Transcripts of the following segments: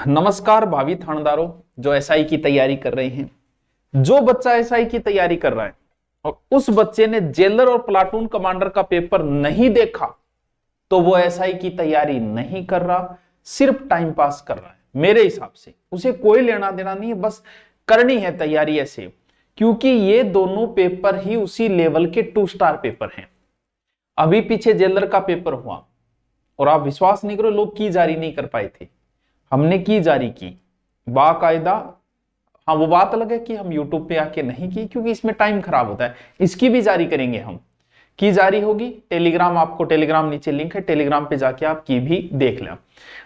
नमस्कार भावी थानेदारों जो एसआई की तैयारी कर रहे हैं। जो बच्चा एसआई की तैयारी कर रहा है और उस बच्चे ने जेलर और प्लाटून कमांडर का पेपर नहीं देखा तो वो एसआई की तैयारी नहीं कर रहा, सिर्फ टाइम पास कर रहा है। मेरे हिसाब से उसे कोई लेना देना नहीं है, बस करनी है तैयारी ऐसे, क्योंकि ये दोनों पेपर ही उसी लेवल के 2 स्टार पेपर हैं। अभी पीछे जेलर का पेपर हुआ और आप विश्वास नहीं करो, लोग की जारी नहीं कर पाए थे, हमने की जारी की बाकायदा। हाँ, वो बात अलग है कि हम यूट्यूब पे आके नहीं की, क्योंकि इसमें टाइम खराब होता है। इसकी भी जारी करेंगे हम, की जारी होगी। टेलीग्राम, आपको टेलीग्राम नीचे लिंक है, टेलीग्राम पे जाके आप की भी देख लें।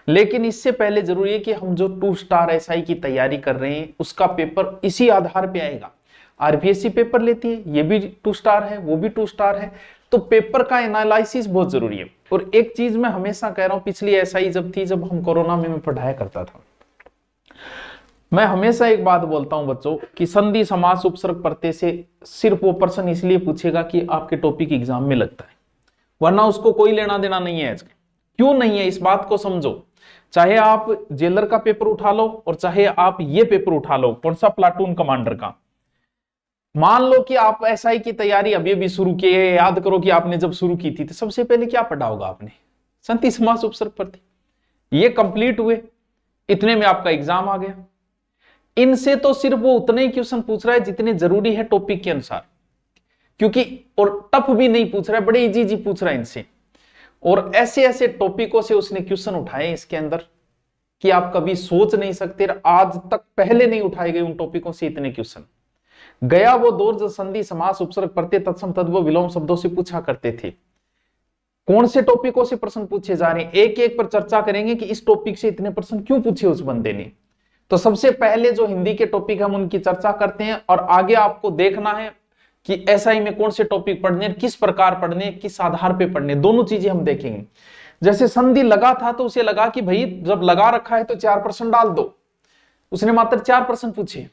लेकिन इससे पहले जरूरी है कि हम जो 2 स्टार एसआई की तैयारी कर रहे हैं उसका पेपर इसी आधार पे आएगा। आरपीएससी पेपर लेती है, ये भी 2 स्टार है, वो भी 2 स्टार है, तो पेपर का एनालिसिस बहुत जरूरी है। और एक चीज मैं हमेशा कह रहा हूं, पिछली एसआई जब थी, जब हम कोरोना में मैं पढ़ाया करता था, मैं हमेशा एक बात बोलता हूं बच्चों कि संधि समास उपसर्ग प्रत्यय से सिर्फ वो पर्सन इसलिए पूछेगा कि आपके टॉपिक एग्जाम में लगता है, वरना उसको कोई लेना देना नहीं है। क्यों नहीं है, इस बात को समझो। चाहे आप जेलर का पेपर उठा लो और चाहे आप ये पेपर उठा लो, कौन सा, प्लाटून कमांडर का। मान लो कि आप एसआई की तैयारी अभी अभी शुरू की है, याद करो कि आपने जब शुरू की थी तो सबसे पहले क्या पढ़ा होगा आपने, संधि समास उपसर्ग प्रत्यय। ये कंप्लीट हुए, इतने में आपका एग्जाम आ गया। इनसे तो सिर्फ वो उतने ही क्वेश्चन पूछ रहा है जितने जरूरी है टॉपिक के अनुसार, क्योंकि और टफ भी नहीं पूछ रहा है, बड़े इजी पूछ रहा है इनसे। और ऐसे ऐसे टॉपिकों से उसने क्वेश्चन उठाए इसके अंदर कि आप कभी सोच नहीं सकते, आज तक पहले नहीं उठाए गए उन टॉपिकों से इतने क्वेश्चन। गया वो दौर जो संधि समास उपसर्ग प्रत्यय तत्सम तद्भव विलोम शब्दों से पूछा करते थे। कौन से टॉपिकों से प्रश्न पूछे जा रहे हैं, एक एक पर चर्चा करेंगे कि इस टॉपिक से इतने प्रश्न क्यों पूछे उस बंदे ने। तो सबसे पहले जो हिंदी के टॉपिक हम उनकी चर्चा करते हैं, और आगे आपको देखना है कि एसआई में कौन से टॉपिक पढ़ने, किस प्रकार पढ़ने, किस आधार पर पढ़ने, दोनों चीजें हम देखेंगे। जैसे संधि लगा था तो उसे लगा कि भाई जब लगा रखा है तो 4 प्रश्न डाल दो, उसने मात्र 4 प्रश्न पूछे।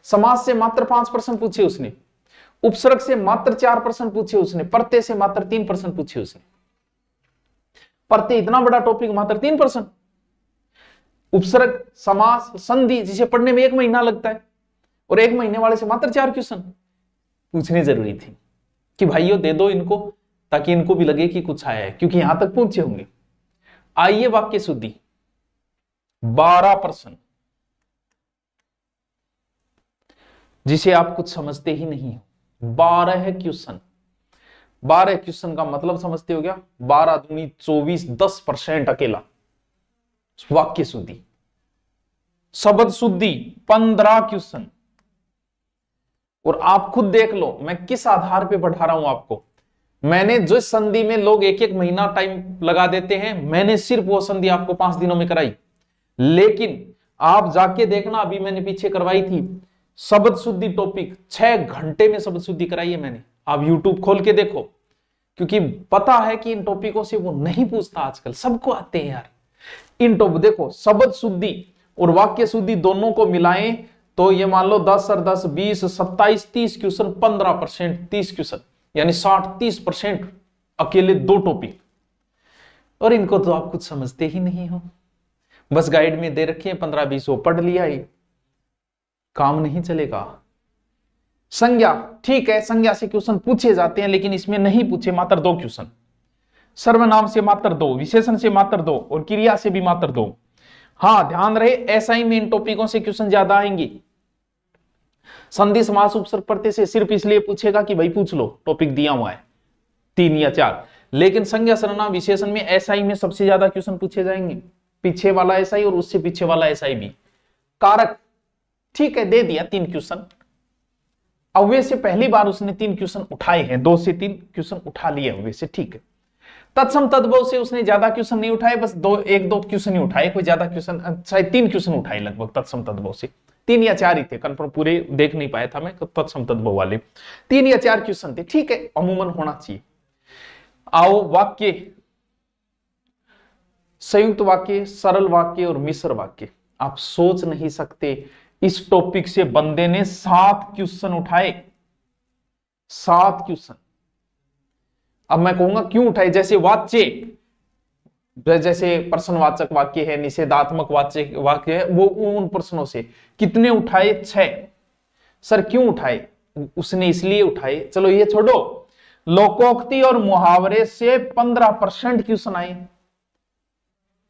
समास से मात्र 5 प्रश्न पूछे उसने, उपसर्ग से मात्र 4 प्रश्न पूछे उसने, प्रत्यय से मात्र 3 प्रश्न पूछे उसने। प्रत्यय इतना बड़ा टॉपिक, मात्र 3 प्रश्न। उपसर्ग, समास, संधि जिसे पढ़ने में 1 महीना लगता है, और 1 महीने वाले से मात्र 4 क्वेश्चन पूछने जरूरी थे कि भाइयों दे दो इनको, ताकि इनको भी लगे कि कुछ आया है, क्योंकि यहां तक पहुंचे होंगे। आइए वाक्य शुद्धि, 12 प्रश्न जिसे आप कुछ समझते ही नहीं हो। 12 क्वेश्चन, 12 क्वेश्चन का मतलब समझते हो गया, 12 दूनी 24, 10% अकेला। वाक्य शुद्धि, शब्द शुद्धि 15 क्वेश्चन। और आप खुद देख लो मैं किस आधार पे बढ़ा रहा हूं आपको। मैंने जो संधि में लोग 1-1 महीना टाइम लगा देते हैं, मैंने सिर्फ वो संधि आपको 5 दिनों में कराई। लेकिन आप जाके देखना, अभी मैंने पीछे करवाई थी शब्द शुद्धि टॉपिक, 6 घंटे में शब्द शुद्धि कराई है मैंने। आप YouTube खोल के देखो, क्योंकि पता है कि इन टॉपिकों से वो नहीं पूछता आजकल, सबको आते हैं यार इन टॉपिक। देखो शब्द शुद्धि और वाक्य शुद्धि दोनों को मिलाएं तो ये मान लो 10 और 10 20 27 30 क्वेश्चन, 15% 30 क्वेश्चन, यानी 60-30% अकेले 2 टॉपिक। और इनको तो आप कुछ समझते ही नहीं हो, बस गाइड में दे रखे हैं 15-20 वो पढ़ लिया, ही काम नहीं चलेगा। संज्ञा, ठीक है, संज्ञा से क्वेश्चन पूछे जाते हैं, लेकिन इसमें नहीं पूछे, मात्र 2 क्वेश्चन। सर्वनाम से मात्र 2, विशेषण से मात्र 2 और क्रिया से भी मात्र 2। हाँ ध्यान रहे, एसआई में इन टॉपिकों से क्वेश्चन ज्यादा आएंगे। संधि समास उपसर्ग प्रत्यय से सिर्फ इसलिए पूछेगा कि भाई पूछ लो, टॉपिक दिया हुआ है 3 या 4। लेकिन संज्ञा सर्वनाम विशेषण में एसआई में सबसे ज्यादा क्वेश्चन पूछे जाएंगे, पीछे वाला एसआई और उससे पीछे वाला एसआई भी। कारक, ठीक है, दे दिया 3 क्वेश्चन। अव्यय से पहली बार उसने 3 क्वेश्चन उठाए हैं, 2 से 3 क्वेश्चन उठा लिए अव्यय से, ठीक है। तत्सम तद्भव से उसने ज्यादा क्वेश्चन नहीं उठाए, बस 1-2 क्वेश्चन ही उठाए, कोई ज्यादा क्वेश्चन, शायद 3 क्वेश्चन उठाए लगभग तत्सम तद्भव से, 3 या 4 ही थे, कंफर्म पूरे देख नहीं पाया था मैं तत्सम तद्भव वाले, 3 या 4 क्वेश्चन थे, ठीक है, अमूमन होना चाहिए। आओ वाक्य, संयुक्त वाक्य, सरल वाक्य और मिश्र वाक्य। आप सोच नहीं सकते, इस टॉपिक से बंदे ने 7 क्वेश्चन उठाए, 7 क्वेश्चन। अब मैं कहूंगा क्यों उठाए, जैसे वाच्य, जैसे प्रश्नवाचक वाक्य है, निषेधात्मक वाक्य है, वो उन प्रश्नों से कितने उठाए? 6। सर क्यों उठाए? उसने इसलिए उठाए, चलो ये छोड़ो, लोकोक्ति और मुहावरे से 15% क्वेश्चन आए।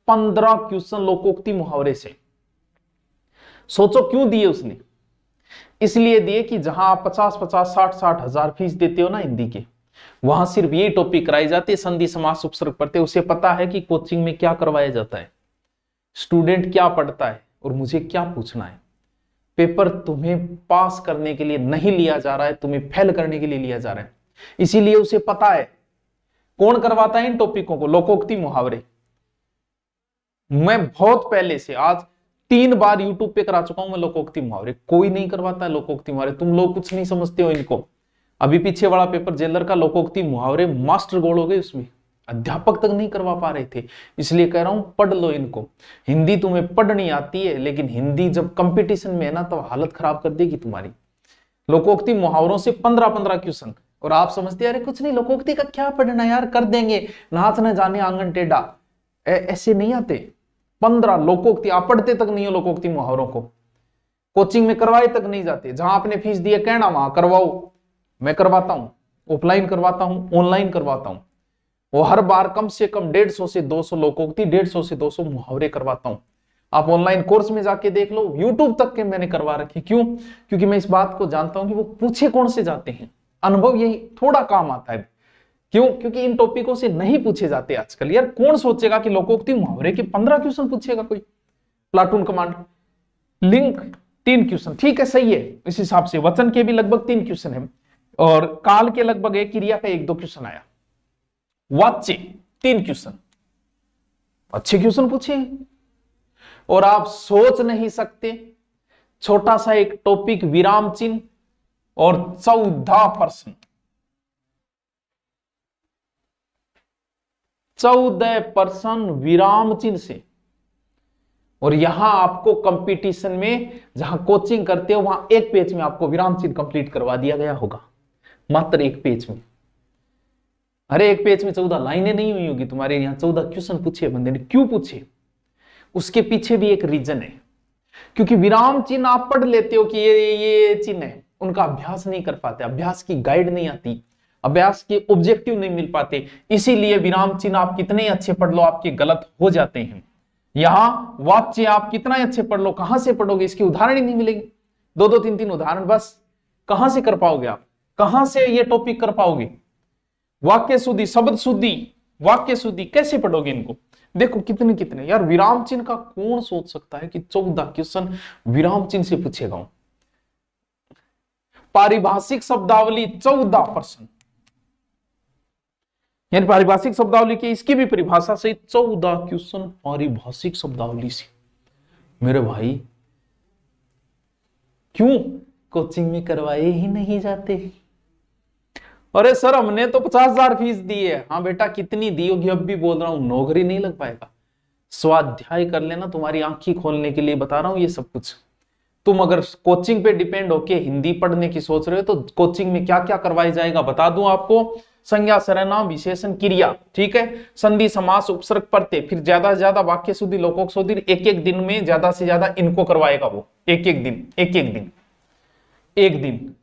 15 क्वेश्चन लोकोक्ति मुहावरे से। सोचो क्यों दिए उसने? इसलिए दिए कि जहां आप 50-50, 60-60 हजार फीस देते हो ना हिंदी के, वहां सिर्फ ये टॉपिक कराई जाती है, संधि समास उपसर्ग पढ़ते। उसे पता है कि कोचिंग में क्या करवाया जाता है, स्टूडेंट क्या पढ़ता है और मुझे क्या पूछना है। पेपर तुम्हें पास करने के लिए नहीं लिया जा रहा है, तुम्हें फेल करने के लिए लिया जा रहा है। इसीलिए उसे पता है। कौन करवाता है इन टॉपिकों को? लोकोक्ति मुहावरे। मैं बहुत पहले से, आज 3 बार यूट्यूब पे करा चुका हूं मैं लोकोक्ति मुहावरे। कोई नहीं करवाता है लोकोक्ति मुहावरे, तुम लोग कुछ नहीं समझते हो इनको। अभी पीछे वाला पेपर जेलर का लोकोक्ति मुहावरे मास्टर गोल हो गए, उसमें अध्यापक तक नहीं करवा पा रहे थे। इसलिए कह रहा हूं पढ़ लो इनको। हिंदी तुम्हें पढ़नी आती है, लेकिन हिंदी जब कंपटीशन में है ना, तो हालत खराब कर देगी तुम्हारी। लोकोक्ति मुहावरों से 15-15 क्वेश्चन, और आप समझते अरे कुछ नहीं, लोकोक्ति का क्या पढ़ना यार, कर देंगे, नाच न जाने आंगन टेढ़ा। ऐसे नहीं आते। 15 लोकोक्ति, आप पढ़ते तक नहीं हो लोकोक्ति मुहावरों को, कोचिंग में करवाए तक नहीं जाते। जहां आपने फीस दी है कहना वहां करवाओ। मैं करवाता हूं, ऑफलाइन करवाता हूं, ऑनलाइन करवाता हूं। वो हर बार कम से कम 150 से 200 लोकोक्ति, 150 से 200 मुहावरे करवाता हूं। आप ऑनलाइन कोर्स में जाके देख लो, यूट्यूब तक के मैंने करवा रखे। क्यों? क्योंकि मैं इस बात को जानता हूं कि वो पूछे कौन से जाते हैं। अनुभव यही थोड़ा काम आता है। क्यों? क्योंकि इन टॉपिकों से नहीं पूछे जाते आजकल। यार कौन सोचेगा कि लोकोक्ति मुहावरे के 15 क्वेश्चन पूछेगा कोई? प्लाटून कमांड, लिंक 3 क्वेश्चन, ठीक है, सही है। इस हिसाब से वचन के भी लगभग 3 क्वेश्चन है, और काल के लगभग 1, क्रिया का 1-2 क्वेश्चन आया। वाच्य 3 क्वेश्चन, अच्छे क्वेश्चन पूछे। और आप सोच नहीं सकते, छोटा सा एक टॉपिक विराम चिन्ह और 14 प्रश्न, 14 प्रश्न विराम चिन्ह से। और यहां आपको कंपटीशन में जहां कोचिंग करते हो, वहां एक पेज में आपको विराम चिन्ह कंप्लीट करवा दिया गया होगा, मात्र एक पेज में। अरे एक पेज में 14 लाइनें नहीं हुई होगी तुम्हारे, यहां 14 क्वेश्चन पूछे बंदे ने। क्यों पूछे? उसके पीछे भी एक रीजन है। क्योंकि विराम चिन्ह आप पढ़ लेते हो कि ये चिन्ह है, उनका अभ्यास नहीं कर पाते, अभ्यास की गाइड नहीं आती, अभ्यास के ऑब्जेक्टिव नहीं मिल पाते। इसीलिए विराम चिन्ह आप कितने अच्छे पढ़ लो, आपके गलत हो जाते हैं। यहां वाच्य आप कितना अच्छे पढ़ लो, कहां से पढ़ोगे? इसके उदाहरण ही नहीं मिलेंगे। 2-2, 3-3 उदाहरण, बस कहां से कर पाओगे आप? कहां से ये टॉपिक कर पाओगे? वाक्य शुद्धि, शब्द शुद्धि, वाक्य शुद्धि कैसे पढ़ोगे इनको? देखो कितने कितने। यार विराम चिन्ह का कौन सोच सकता है कि 14 क्वेश्चन विराम चिन्ह से पूछेगा। पारिभाषिक शब्दावली 14 प्रश्न, यानी पारिभाषिक शब्दावली की इसकी भी परिभाषा से 14 क्वेश्चन पारिभाषिक शब्दावली से। मेरे भाई क्यों कोचिंग में करवाए ही नहीं जाते? अरे सर हमने तो 50,000 फीस दी है। हाँ बेटा कितनी दी होगी, अब भी बोल रहा हूं, नौकरी नहीं लग पाएगा। स्वाध्याय कर लेना, तुम्हारी आंखें खोलने के लिए बता रहा हूं ये सब कुछ। तुम अगर कोचिंग पे डिपेंड होके हिंदी पढ़ने की सोच रहे हो, तो कोचिंग में क्या क्या करवाया जाएगा बता दूं आपको। संज्ञा, सर्वनाम, विशेषण, क्रिया, ठीक है, संधि, समास, उपसर्ग, प्रत्यय, फिर ज्यादा से ज्यादा वाक्य शुद्धि, लोकोक्त शुद्धि। एक दिन में ज्यादा से ज्यादा इनको करवाएगा वो, एक दिन।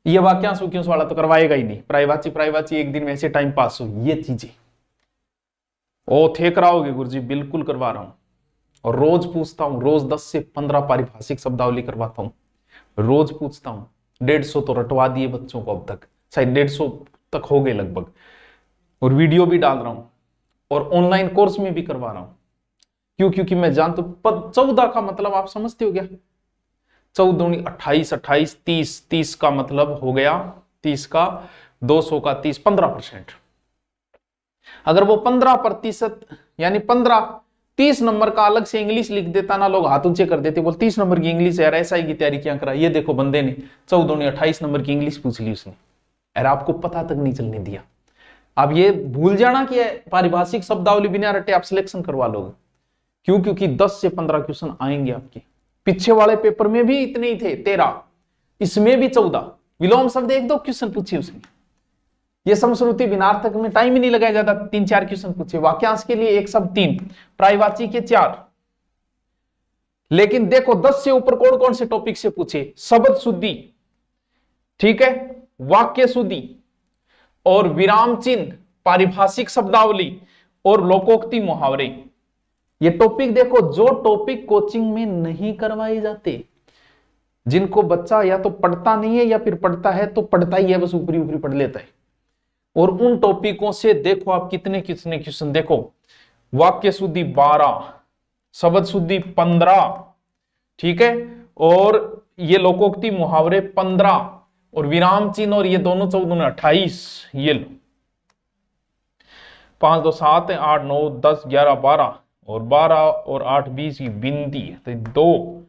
ये वाक्यांश उक्यांश वाला तो करवाएगा ही नहीं। प्रायवाची एक दिन में ऐसे टाइम पास हो, ये चीजें ओ थे कराओगे गुरुजी? बिल्कुल करवा रहा हूं, और रोज पूछता हूं, रोज 10 से 15 पारिभाषिक शब्दावली करवाता हूं, रोज पूछता हूं। 150 तो रटवा दिए बच्चों को अब तक, शायद 150 तक हो गए लगभग, और वीडियो भी डाल रहा हूं, और ऑनलाइन कोर्स में भी करवा रहा हूं। क्यों? क्योंकि मैं जानता हूं 14 का मतलब आप समझते हो क्या? 14 28, 28 30, 30 का मतलब हो गया 30 का 200 का 30, 15%। अगर वो 15% यानी 30 नंबर का अलग से इंग्लिश लिख देता ना, लोग हाथ ऊंचे कर देते, बोल 30 नंबर की इंग्लिश है, एसआई की तैयारी क्या करा। ये देखो बंदे ने 14 28 नंबर की इंग्लिश पूछ ली उसने, अरे आपको पता तक नहीं चलने दिया। अब ये भूल जाना कि पारिभाषिक शब्दावली बिना रटे आप सिलेक्शन करवा लोगे। क्यों? क्योंकि 10 से 15 क्वेश्चन आएंगे आपके। पीछे वाले पेपर में भी इतने ही थे 13, इसमें भी 14। विलोम शब्द 1-2 क्वेश्चन पूछे उसने। ये समश्रुति भिन्नार्थक में टाइम ही नहीं लगाया जाता, 3-4 क्वेश्चन पूछे। वाक्यांश के लिए 1 शब्द 3, पर्यायवाची के 4। लेकिन देखो 10 से ऊपर कौन कौन से टॉपिक से पूछे, शब्द शुद्धि, ठीक है, वाक्य शुद्धि और विराम चिन्ह, पारिभाषिक शब्दावली और लोकोक्ति मुहावरे। ये टॉपिक देखो, जो टॉपिक कोचिंग में नहीं करवाए जाते, जिनको बच्चा या तो पढ़ता नहीं है या फिर पढ़ता है तो पढ़ता ही है, बस ऊपरी ऊपरी पढ़ लेता है, और उन टॉपिकों से देखो आप कितने कितने क्वेश्चन। देखो वाक्य शुद्धि 12, शब्द शुद्धि 15, ठीक है, और ये लोकोक्ति मुहावरे 15 और विराम चिन्ह और ये दोनों 14 28। ये लो 5 2 7 8 9 10 11 12 और 12 और 8 20 की बिंदी, तो 2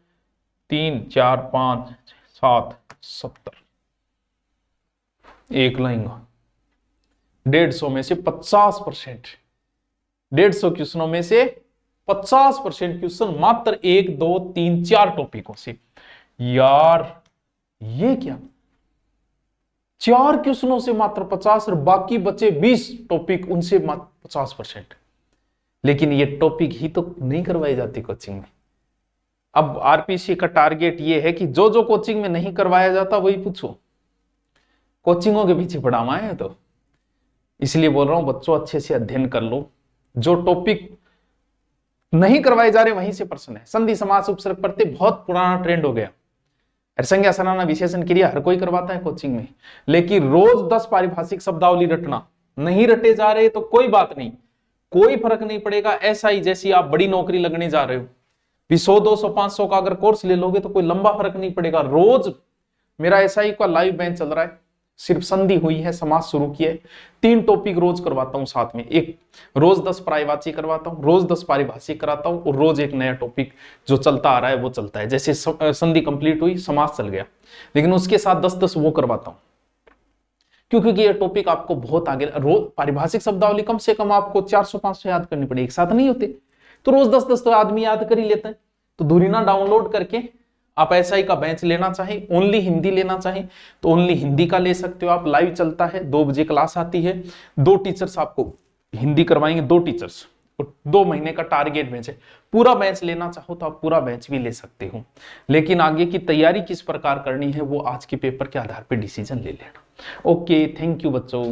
3 4 5 7 70, एक लाएंगा 150 में से 50%, 150 क्वेश्चनों में से 50% क्वेश्चन मात्र 1 2 3 4 टॉपिकों से। यार ये क्या, 4 क्वेश्चनों से मात्र 50 और बाकी बचे 20 टॉपिक, उनसे मात्र 50%। लेकिन ये टॉपिक ही तो नहीं करवाई जाती कोचिंग में। अब आरपीसी का टारगेट ये है कि जो जो कोचिंग में नहीं करवाया जाता वही पूछो, कोचिंगों के पीछे पढ़ावा है। तो इसलिए बोल रहा हूं बच्चों अच्छे से अध्ययन कर लो, जो टॉपिक नहीं करवाए जा रहे वहीं से प्रश्न है। संधि समास उपसर्ग प्रत्यय बहुत पुराना ट्रेंड हो गया, संज्ञा सर्वनाम विशेषण क्रिया हर कोई करवाता है कोचिंग में, लेकिन रोज 10 पारिभाषिक शब्दावली रटना, नहीं रटे जा रहे तो कोई बात नहीं, कोई फर्क नहीं पड़ेगा। एसआई जैसी आप बड़ी नौकरी लगने जा रहे हो, 100 200 500 का अगर कोर्स ले लोगे तो कोई लंबा फर्क नहीं पड़ेगा। रोज मेरा एसआई का लाइव बैच चल रहा है, सिर्फ संधि हुई है, समास शुरू किया है, 3 टॉपिक रोज करवाता हूं साथ में। एक रोज 10 पर्यायवाची करवाता हूं, रोज 10 पारिभाषिक कराता हूं और रोज एक नया टॉपिक जो चलता आ रहा है वो चलता है। जैसे संधि कंप्लीट हुई, समास चल गया, लेकिन उसके साथ 10-10 वो करवाता हूं, क्योंकि ये टॉपिक आपको बहुत आगे। रोज पारिभाषिक शब्दावली कम से कम आपको 400-500 याद करनी पड़ेगी, एक साथ नहीं होते, तो रोज 10-10 तो आदमी याद कर ही लेते हैं। तो धुरीना डाउनलोड करके आप एसआई का बैच लेना चाहें, ओनली हिंदी लेना चाहें तो ओनली हिंदी का ले सकते हो आप। लाइव चलता है, 2 बजे क्लास आती है, 2 टीचर्स आपको हिंदी करवाएंगे, 2 टीचर्स, और 2 महीने का टारगेट बैच है। पूरा बैच लेना चाहो तो आप पूरा बैच भी ले सकते हो, लेकिन आगे की तैयारी किस प्रकार करनी है वो आज के पेपर के आधार पर डिसीजन ले लेना। ओके, थैंक यू बच्चों।